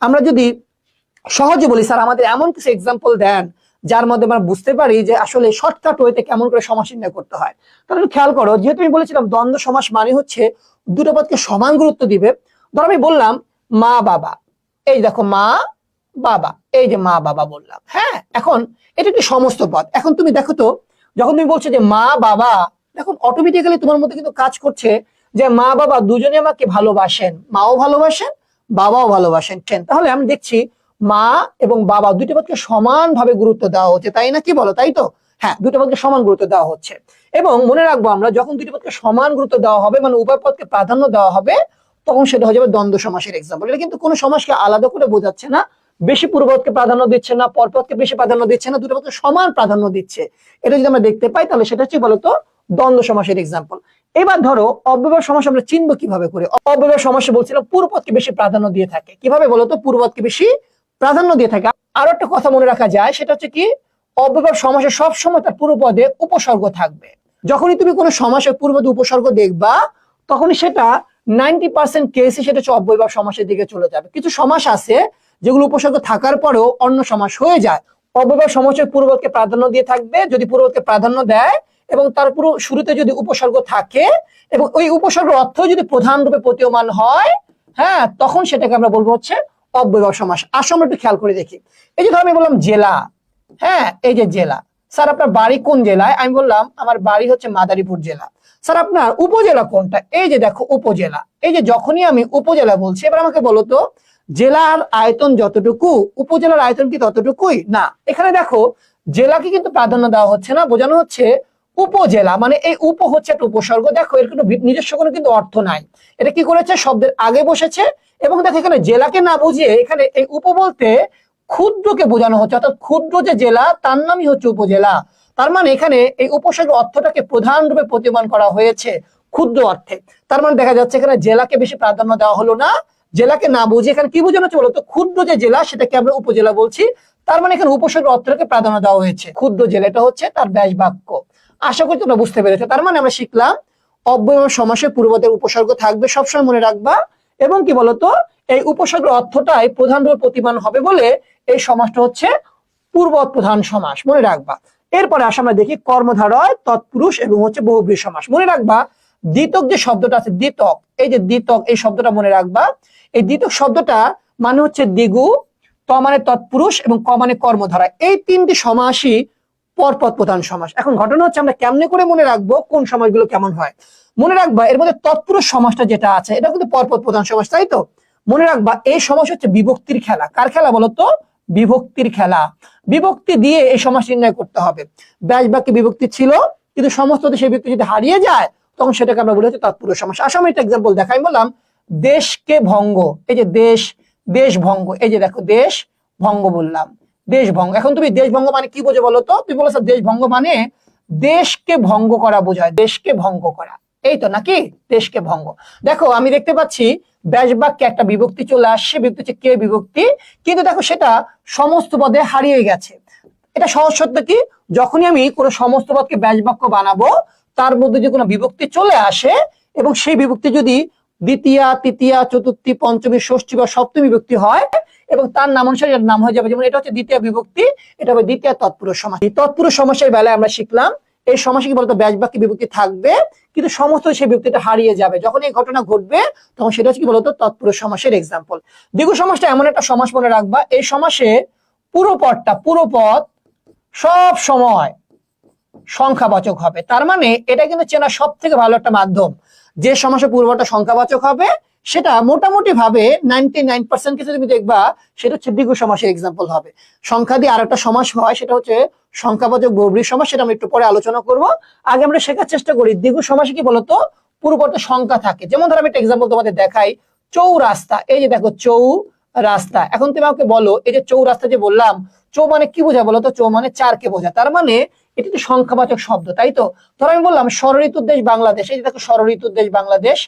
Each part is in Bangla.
আমরা যদি সহজে বলি স্যার আমাদের এমন কিছু এক্সাম্পল দেন যার মধ্যে আমরা বুঝতে পারি যে আসলে শর্টকাট ওয়েতে কেমন করে সমাস নির্ণয় করতে হয়। তাহলে খেয়াল করো, যেহেতু আমি বলেছিলাম দ্বন্দ্ব সমাস মানে হচ্ছে দুটো পদকে সমান গুরুত্ব দিবে। ধরো আমি বললাম মা বাবা, এই দেখো মা বাবা, এই যে মা বাবা বললাম, হ্যাঁ। এখন এটা একটি সমস্ত পদ। এখন তুমি দেখো তো, যখন তুমি বলছো যে মা বাবা, দেখুন অটোমেটিক্যালি তোমার মধ্যে কিন্তু কাজ করছে যে মা বাবা দুজনে আমাকে ভালোবাসেন, মাও ভালোবাসেন বাবাও ভালোবাসেন। তাহলে আমি দেখছি মা এবং বাবা দুটো পদকে সমানভাবে গুরুত্ব দেওয়া হচ্ছে, তাই না? কি বলো, তাই তো? হ্যাঁ, দুটো পদকে সমান গুরুত্ব দেওয়া হচ্ছে। এবং মনে রাখবো আমরা যখন দুটো পদকে সমান গুরুত্ব দেওয়া হবে, মানে উভয় পদকে প্রাধান্য দেওয়া হবে, তখন সেটা হয়ে যাবে দ্বন্দ্ব সমাসের এক্সাম্পল। এটা কিন্তু কোনো সমাসকে আলাদা করে বোঝাচ্ছে না, বেশি পূর্বপদকে প্রাধান্য দিচ্ছে না, পরপদকে বেশি প্রাধান্য দিচ্ছে না, দুটো পদকে সমান প্রাধান্য দিচ্ছে। এটা যদি আমরা দেখতে পাই তাহলে সেটা হচ্ছে বলতো দ্বন্দ্ব সমাসের এক্সাম্পল। এবার ধরো অব্যবহার সমাস আমরা চিনবো কিভাবে করে? অব্যবহার সমাসে বলছিলাম পূর্বপদকে বেশি প্রাধান্য দিয়ে থাকে। কিভাবে বলতো? পূর্বপদকে বেশি প্রাধান্য দিয়ে থাকে। আরো একটা কথা মনে রাখা যায়, সেটা হচ্ছে কি, অব্যবহার সমাসে সবসময় তার পূর্বপদে উপসর্গ থাকবে। যখনই তুমি কোনো সমাসের পূর্বপদে উপসর্গ দেখবা, তখনই সেটা 90% কেসে সেটা হচ্ছে অব্যয়ভাব সমাসের দিকে চলে যাবে। কিছু সমাস আছে যেগুলো উপসর্গ থাকার পরেও অন্য সমাস হয়ে যায়। অব্যয়ভাব সমাসের পূর্বপদকে প্রাধান্য দিয়ে থাকবে। যদি পূর্বপদকে প্রাধান্য দেয় এবং তার পুরো শুরুতে যদি উপসর্গ থাকে এবং ওই উপসর্গের অর্থ যদি প্রধান রূপে প্রতীয়মান হয়, হ্যাঁ, তখন সেটাকে আমরা বলবো হচ্ছে অব্যয়ভাব সমাস। আসলে আমরা একটু খেয়াল করে দেখি। এই যে ধর আমি বললাম জেলা, হ্যাঁ, এই যে জেলা। স্যার আপনার বাড়ি কোন জেলায়? আমি বললাম আমার বাড়ি হচ্ছে মাদারীপুর জেলা। স্যার আপনার উপজেলা কোনটা? এই যে দেখো উপজেলা। এই যে যখনই আমি উপজেলা বলছি, এবার আমাকে বলো তো জেলার আয়তন যতটুকু উপজেলার আয়তন কি ততটুকুই? না, এখানে দেখো জেলাকে কিন্তু প্রাধান্য দেওয়া হচ্ছে না, বোঝানো হচ্ছে উপজেলা। মানে এই উপ হচ্ছে একটা উপসর্গ। দেখো এর কোনো নিজস্ব কোনো কিন্তু অর্থ নাই। এটা কি করেছে? শব্দের আগে বসেছে। এবং দেখো এখানে জেলাকে না বুঝিয়ে এখানে এই উপ বলতে ক্ষুদ্রকে বোঝানো হচ্ছে, অর্থাৎ ক্ষুদ্র যে জেলা তার নামই হচ্ছে উপজেলা। তার মানে এখানে এই উপসর্গের অর্থটাকে প্রধান রূপে প্রতিমান করা হয়েছে ক্ষুদ্র অর্থে। তার মানে দেখা যাচ্ছে এখানে জেলাকে বেশি প্রাধান্য দেওয়া হলো না। জেলাকে না বুঝে এখানে কি বোঝানো হচ্ছে বলতো? ক্ষুদ্র যে জেলা সেটাকে আমরা উপজেলা বলছি। তার মানে এখানে উপসর্গের অর্থটাকে প্রাধান্য দেওয়া হয়েছে। ক্ষুদ্র জেলা এটা হচ্ছে তার ব্যাস বাক্য। আশা করি তোমরা বুঝতে পেরেছো। তার মানে আমরা শিখলাম অব্যয়ভাব সমাসে পূর্বপদের উপসর্গ থাকবে, সবসময় মনে রাখবা। এবং কি বলতো, এই উপসর্গের অর্থটাই প্রধান রূপে প্রতিমান হবে বলে এই সমাসটা হচ্ছে পূর্বপদ প্রধান সমাস, মনে রাখবা। এরপরে আসে আমরা দেখি কর্মধারয়, তৎপুরুষ এবং হচ্ছে বহুব্রীহি সমাস। মনে রাখবা দ্বিতক যে শব্দটা আছে, দ্বিতক, এই যে দ্বিতক, এই শব্দটা মনে রাখবা। এই দ্বিতক শব্দটা মানে হচ্ছে দ্বিগু, ত মানে তৎপুরুষ এবং ক মানে কর্মধারা। এই তিনটি সমাসই পরপদ প্রধান সমাস। এখন ঘটনা হচ্ছে আমরা কেমনে করে মনে রাখবো কোন সমাসগুলো কেমন হয়? মনে রাখবা এর মধ্যে তৎপুরুষ সমাসটা যেটা আছে এটা কিন্তু পরপদ প্রধান সমাস, তাই তো? মনে রাখবা এই সমাস হচ্ছে বিভক্তির খেলা। কার খেলা বলতো? বিভক্তির খেলা। বিভক্তি দিয়ে এই সমাস নির্ণয় করতে হবে। ব্যাস বাক্যে বিভক্তি ছিল, কিন্তু সমস্ত সেই বিভক্তি যদি হারিয়ে যায় তখন সেটাকে আমরা বলি হচ্ছে তৎপুরুষ সমাস। আমি একটা এক্সাম্পল দেখাই। বললাম দেশকে ভঙ্গ, এই যে দেশ, দেশ ভঙ্গ, এই যে দেখো দেশ ভঙ্গ বললাম, দেশ ভঙ্গ। এখন তুমি দেশ ভঙ্গ মানে কি বোঝো বলো তো? তুমি বলেছো দেশ ভঙ্গ মানে দেশকে ভঙ্গ করা বোঝায়, দেশকে ভঙ্গ করা, এই তো নাকি? দেশকে ভঙ্গ। দেখো আমি দেখতে পাচ্ছি ব্যাস বাক্যে একটা বিভক্তি চলে আসছে, বিভক্তি হচ্ছে কে বিভক্তি, কিন্তু দেখো সেটা সমস্ত পদে হারিয়ে গেছে। এটা সহজ সত্য কি, যখনই আমি কোনো সমস্ত পদকে ব্যাস বাক্য বানাবো তার মধ্যে যদি কোনো বিভক্তি চলে আসে এবং সেই বিভক্তি যদি দ্বিতীয়া, তৃতীয়া, চতুর্থী, পঞ্চমী, ষষ্ঠী বা সপ্তমী বিভক্তি হয় এবং তার নাম অনুসারে এর নাম হয়ে যাবে, যেমন এটা হচ্ছে দ্বিতীয় বিভক্তি, এটা হবে দ্বিতীয় তৎপুরুষ সমাস। এই তৎপুরুষ সমাসের বেলায় আমরা শিখলাম এই সমাসে কি বলতো? ব্যাস বাক্যে বিভক্তি থাকবে কিন্তু সমস্ত সেই বিভক্তিটা হারিয়ে যাবে। যখন এই ঘটনা ঘটবে তখন সেটা হচ্ছে কি বলতো? তৎপুরুষ সমাসের এক্সাম্পল। দ্বিগু সমাসটা এমন একটা সমাস, মনে রাখবা এই সমাসে পুরো পদটা, পুরো পদ সব সময় সংখ্যাবাচক হবে। তার মানে এটা কিন্তু চেনা সব থেকে ভালো একটা মাধ্যম। যে সমাসে পূর্বটা সংখ্যাবাচক হবে সেটা মোটামুটি ভাবে 99% কিছু তুমি দেখবা সেটা হচ্ছে দ্বিগু সমাসের এক্সাম্পল হবে। সংখ্যা দিয়ে আরেকটা সমাস হয়, সেটা হচ্ছে সংখ্যাবাচক বহুব্রীহি সমাস, সেটা আমি একটু পরে আলোচনা করব। আগে আমরা শেখার চেষ্টা করি দ্বিগু সমাসে কি বলতো? পূর্বটা সংখ্যা থাকে। যেমন ধর আমি একটা এক্সাম্পল তোমাদের দেখাই, চৌরাস্তা, এই যে দেখো চৌরাস্তা। এখন তুমি আমাকে বলো এই যে চৌরাস্তা যে বললাম, চৌ মানে কি বোঝায় বলতো? চৌ মানে চারকে বোঝায়। তার মানে এটি তো সংখ্যাবাচক শব্দ, তাই তো? ধর আমি বললাম ষড়ঋতুর দেশ বাংলাদেশ, এই যে দেখো ষড়ঋতুর দেশ বাংলাদেশ।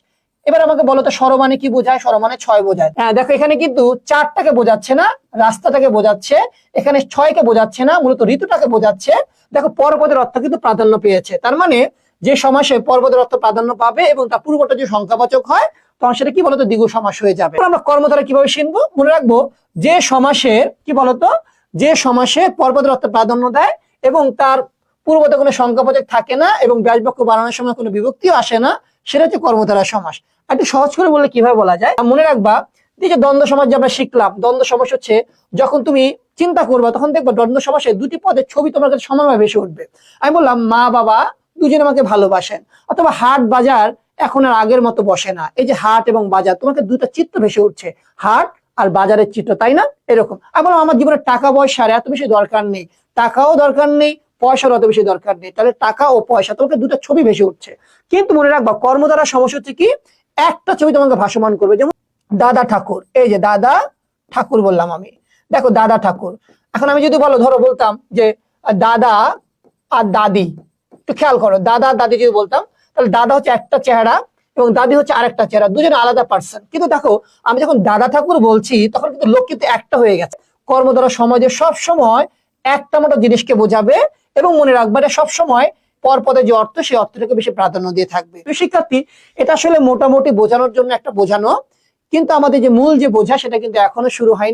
এবার আমাকে বলো তো ষড় মানে কি বোঝায়? ষড় মানে 6 বোঝায়। হ্যাঁ দেখো এখানে কিন্তু চারটাকে বোঝাচ্ছে না, রাস্তাটাকে বোঝাচ্ছে। এখানে 6কে বোঝাচ্ছে না, মূলত ঋতুটাকে বোঝাচ্ছে। দেখো পরপদের অর্থ কিন্তু প্রাধান্য পেয়েছে। তার মানে যে সমাসে পরপদের অর্থ প্রাধান্য পাবে এবং তার পূর্বটা যে সংখ্যাবাচক হয় তখন সেটা কি বলতো দ্বিগু সমাস হয়ে যাবে। আমরা কর্মধারা কিভাবে শিখবো? মনে রাখবো যে সমাসের কি বলতো, যে সমাসের পরপদের অর্থ প্রাধান্য দেয় এবং তার পূর্বতে কোনো সংখ্যাবাচক থাকে না এবং ব্যাস বাক্য বানানোর সময় কোনো বিভক্তিও আসে না, সেটা হচ্ছে কর্মধারা সমাস। একটু সহজ করে বললে কিভাবে বলা যায়? মনে রাখবা যে দ্বন্দ্ব সমাস যে আমরা শিখলাম, দ্বন্দ্ব সমাস হচ্ছে যখন তুমি চিন্তা করবা তখন দেখবা দ্বন্দ্ব সমাসে দুটি পদের ছবি তোমার কাছে সমানভাবে ভেসে উঠবে। আমি বললাম মা বাবা দুজনে আমাকে ভালোবাসেন, অথবা হাট বাজার এখন আর আগের মতো বসে না। এই যে হাট এবং বাজার, তোমাকে দুটো চিত্র ভেসে উঠছে, হাট আর বাজারের চিত্র, তাই না? এরকম। আমি বললাম আমার জীবনে টাকা পয়সার এত বেশি দরকার নেই, টাকাও দরকার নেই, পয়সার অত বেশি দরকার নেই। তাহলে টাকা ও পয়সা, তোমাকে দুটো ছবি ভেসে উঠছে। কিন্তু মনে রাখবা কর্মধারা সমস্যা হচ্ছে কি, একটা ছবি তোমাকে ভাসমান করবে। যেমন দাদা ঠাকুর, এই যে দাদা ঠাকুর বললাম আমি, দেখো দাদা ঠাকুর। এখন আমি যদি ধরো বলতাম যে দাদা আর দাদি, একটু খেয়াল করো, দাদা আর দাদি যদি বলতাম, তাহলে দাদা হচ্ছে একটা চেহারা এবং দাদি হচ্ছে আরেকটা চেহারা, দুজনে আলাদা পার্সন। কিন্তু দেখো আমি যখন দাদা ঠাকুর বলছি তখন কিন্তু লোক কিন্তু একটা হয়ে গেছে। কর্মধারা সমাজে সব সময় একটা মতো জিনিসকে বোঝাবে এবং মনে রাখবে এটা সবসময় পরপদে যে অর্থ, সেই অর্থটাকে বেশি প্রাধান্য দিয়ে থাকবে। শিক্ষার্থী, এটা আসলে মোটামুটি বোঝানোর জন্য একটা বোঝানো, কিন্তু আমাদের যে মূল যে বোঝা সেটা কিন্তু এখনো শুরু হয়নি।